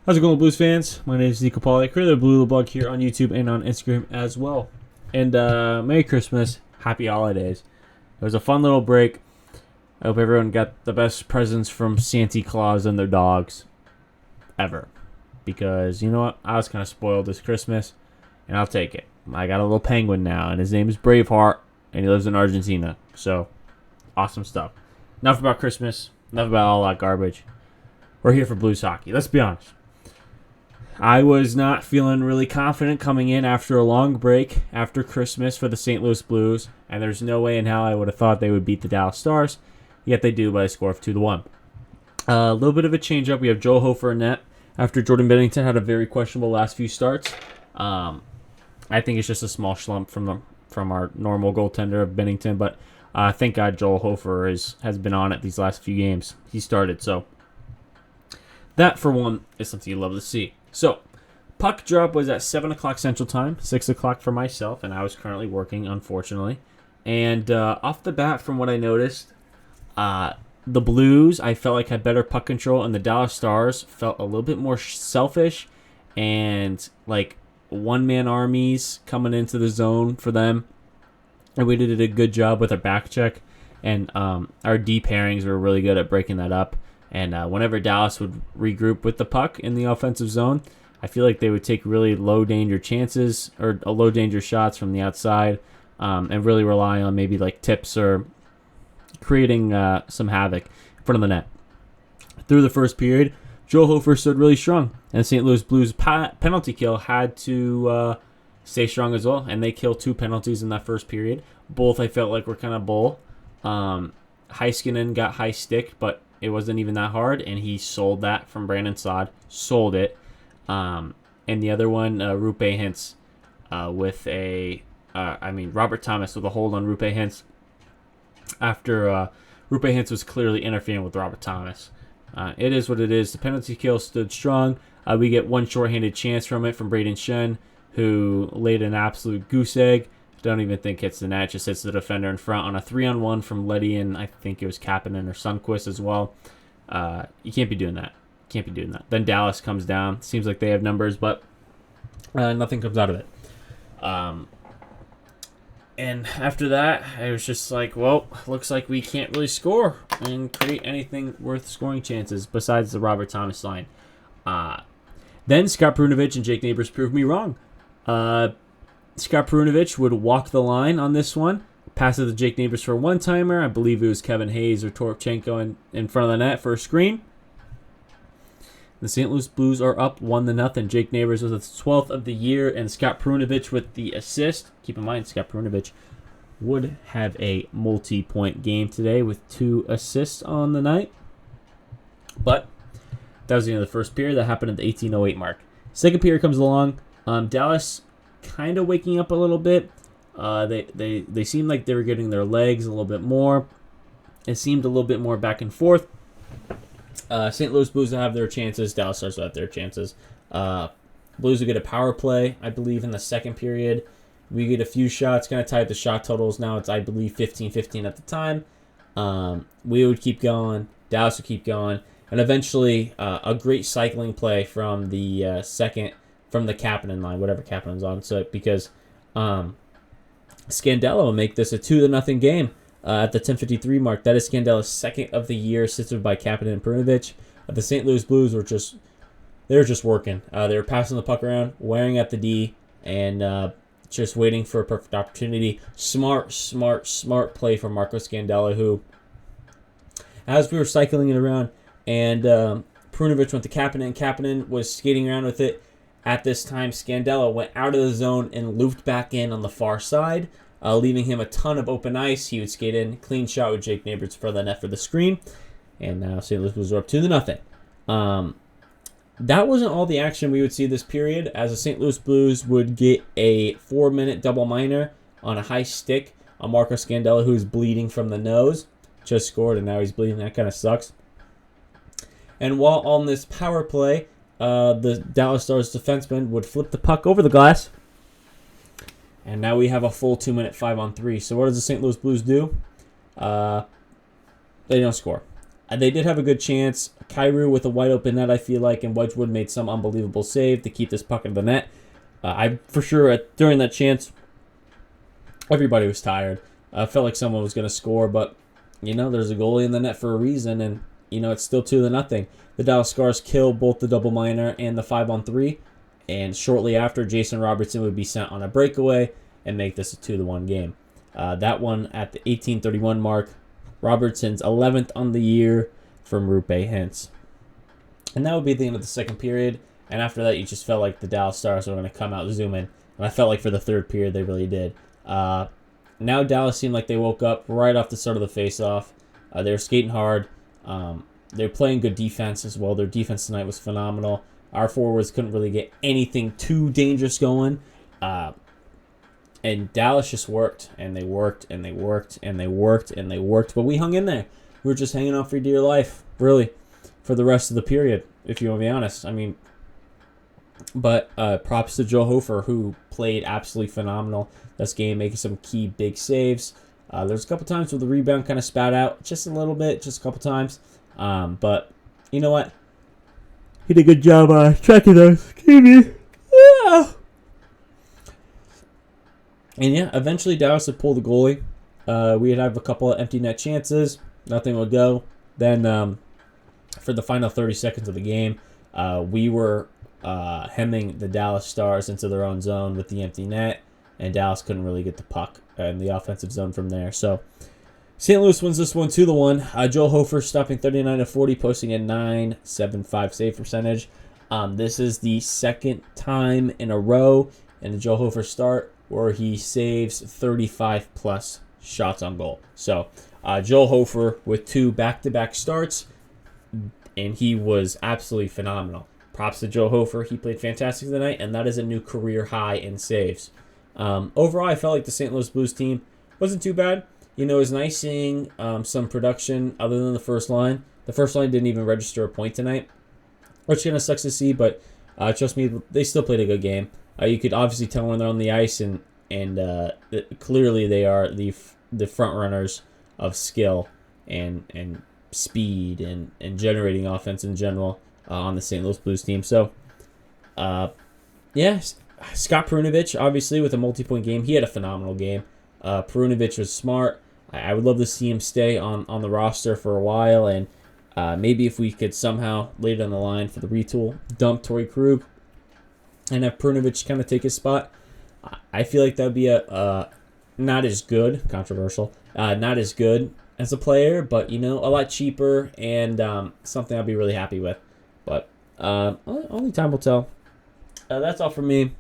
How's it going, Blues fans? My name is Nico Pauly, creator of Blue Little Bug here on YouTube and on Instagram as well. And Merry Christmas, Happy Holidays. It was a fun little break. I hope everyone got the best presents from Santa Claus and their dogs ever. Because, you know what? I was kind of spoiled this Christmas, and I'll take it. I got a little penguin now, and his name is Braveheart, and he lives in Argentina. So, awesome stuff. Enough about Christmas. Enough about all that garbage. We're here for Blues hockey. Let's be honest. I was not feeling really confident coming in after a long break after Christmas for the St. Louis Blues, and there's no way in hell I would have thought they would beat the Dallas Stars, yet they do by a score of 2-1. A little bit of a change-up. We have Joe Hofer in net after Jordan Binnington had a very questionable last few starts. I think it's just a small slump from our normal goaltender of Binnington, but thank God Joel Hofer has been on it these last few games. He started, so that, for one, is something you love to see. So, puck drop was at 7 o'clock Central Time, 6 o'clock for myself, and I was currently working, unfortunately. And off the bat, from what I noticed, the Blues, I felt like, had better puck control, and the Dallas Stars felt a little bit more selfish and like one-man armies coming into the zone for them. And we did a good job with our back check, and our D pairings were really good at breaking that up. And whenever Dallas would regroup with the puck in the offensive zone, I feel like they would take really low-danger chances or low-danger shots from the outside and really rely on maybe like tips or creating some havoc in front of the net. Through the first period, Joe Hofer stood really strong, and the St. Louis Blues penalty kill had to stay strong as well, and they killed 2 penalties in that first period. Both I felt like were kind of bull. Heiskanen got high stick, but it wasn't even that hard, and he sold that from Brandon Saad. Sold it. And the other one, Rupe Hintz, with Robert Thomas with a hold on Rupe Hintz after Rupe Hintz was clearly interfering with Robert Thomas. It is what it is. The penalty kill stood strong. We get one shorthanded chance from it from Braden Shen, who laid an absolute goose egg. Don't even think hits the net, just hits the defender in front on a 3-on-1 from Leddy, and I think it was Kapanen or Sundqvist as well. You can't be doing that. Then Dallas comes down. Seems like they have numbers, but nothing comes out of it. And after that, I was just like, well, looks like we can't really score and create anything worth scoring chances besides the Robert Thomas line. Then Scott Perunovich and Jake Neighbors proved me wrong. Scott Perunovich would walk the line on this one, pass it to Jake Neighbors for a one-timer. I believe it was Kevin Hayes or Toropchenko in front of the net for a screen. The St. Louis Blues are up 1-0. Jake Neighbors was the 12th of the year, and Scott Perunovich with the assist. Keep in mind, Scott Perunovich would have a multi-point game today with 2 assists on the night. But that was the end of the first period. That happened at the 18:08 mark. Second period comes along. Dallas kind of waking up a little bit. They seemed like they were getting their legs a little bit more. It seemed a little bit more back and forth. St. Louis Blues will have their chances. Dallas Stars will have their chances. Blues will get a power play, I believe, in the second period. We get a few shots, kind of tied the shot totals. Now it's, I believe, 15-15 at the time. We would keep going. Dallas would keep going. And eventually, a great cycling play from the from the Kapanen line, whatever Kapanen's on, so because Scandella will make this a 2-0 game at the 10:53 mark. That is Scandella's second of the year, assisted by Kapanen and Perunovich. The St. Louis Blues were just working. They were passing the puck around, wearing at the D, and just waiting for a perfect opportunity. Smart play from Marco Scandella, who, as we were cycling it around, and Perunovich went to Kapanen. Kapanen was skating around with it. At this time, Scandella went out of the zone and looped back in on the far side, leaving him a ton of open ice. He would skate in, clean shot with Jake Neighbors for the net for the screen, and now St. Louis Blues are up 2-0. That wasn't all the action we would see this period, as the St. Louis Blues would get a 4-minute double minor on a high stick on Marco Scandella, who's bleeding from the nose. Just scored, and now he's bleeding. That kind of sucks. And while on this power play, the Dallas Stars defenseman would flip the puck over the glass. And now we have a full 2-minute 5-on-3. So what does the St. Louis Blues do? They don't score. They did have a good chance. Kyrou with a wide open net, I feel like, and Wedgwood made some unbelievable save to keep this puck in the net. I for sure during that chance, everybody was tired. I felt like someone was going to score, but there's a goalie in the net for a reason, and it's still 2-0. The Dallas Stars kill both the double minor and the 5-on-3, and shortly after, Jason Robertson would be sent on a breakaway and make this a 2-1 game. That one at the 18:31 mark, Robertson's 11th on the year from Rupe Hintz. And that would be the end of the second period. And after that, you just felt like the Dallas Stars were going to come out zooming. And I felt like for the third period, they really did. Now Dallas seemed like they woke up right off the start of the face-off. They were skating hard. They were playing good defense as well. Their defense tonight was phenomenal. Our forwards couldn't really get anything too dangerous going. And Dallas just worked, and they worked, and they worked, and they worked, and they worked. But we hung in there. We were just hanging on for dear life, really, for the rest of the period, if you want to be honest. But props to Joe Hofer, who played absolutely phenomenal this game, making some key big saves. There's a couple times where the rebound kind of spat out, just a little bit, just a couple times. But you know what? He did a good job tracking those. Yeah. And yeah, eventually Dallas would pull the goalie. We'd have a couple of empty net chances. Nothing would go. Then for the final 30 seconds of the game, we were hemming the Dallas Stars into their own zone with the empty net, and Dallas couldn't really get the puck in the offensive zone from there. So St. Louis wins this one 2-1. Joel Hofer stopping 39-40, posting a .975 save percentage. This is the second time in a row in the Joel Hofer start where he saves 35-plus shots on goal. So Joel Hofer with 2 back-to-back starts, and he was absolutely phenomenal. Props to Joe Hofer. He played fantastic tonight, and that is a new career high in saves. Overall, I felt like the St. Louis Blues team wasn't too bad. It was nice seeing some production other than the first line. The first line didn't even register a point tonight, which kind of sucks to see, but trust me, they still played a good game. You could obviously tell when they're on the ice, and clearly they are the front runners of skill and speed and generating offense in general on the St. Louis Blues team. So, yeah, Scott Perunovich, obviously, with a multi-point game. He had a phenomenal game. Perunovich was smart. I would love to see him stay on the roster for a while, and maybe if we could somehow lay it on the line for the retool, dump Torrey Krug, and have Perunovich kind of take his spot. I feel like that would be a not as good, controversial, not as good as a player, but, a lot cheaper and something I'll be really happy with. But only time will tell. That's all from me.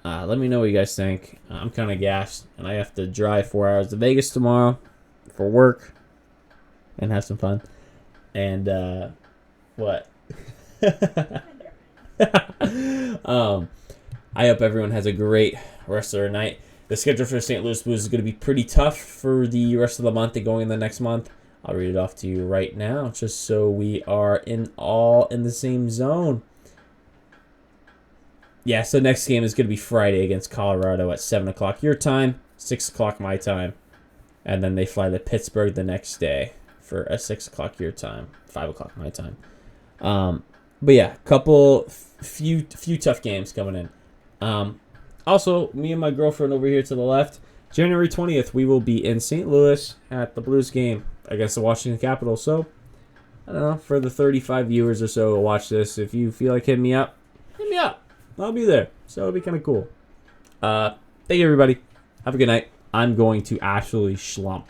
Let me know what you guys think. I'm kind of gassed, and I have to drive 4 hours to Vegas tomorrow for work and have some fun. And what? I hope everyone has a great rest of their night. The schedule for St. Louis Blues is going to be pretty tough for the rest of the month and going in the next month. I'll read it off to you right now, just so we are all in the same zone. Yeah, so next game is going to be Friday against Colorado at 7 o'clock your time, 6 o'clock my time. And then they fly to Pittsburgh the next day for a 6 o'clock your time, 5 o'clock my time. But yeah, few tough games coming in. Also, me and my girlfriend over here to the left, January 20th, we will be in St. Louis at the Blues game against the Washington Capitals. So, I don't know, for the 35 viewers or so who watch this, if you feel like hitting me up, hit me up. I'll be there. So it'll be kind of cool. Thank you, everybody. Have a good night. I'm going to actually schlump.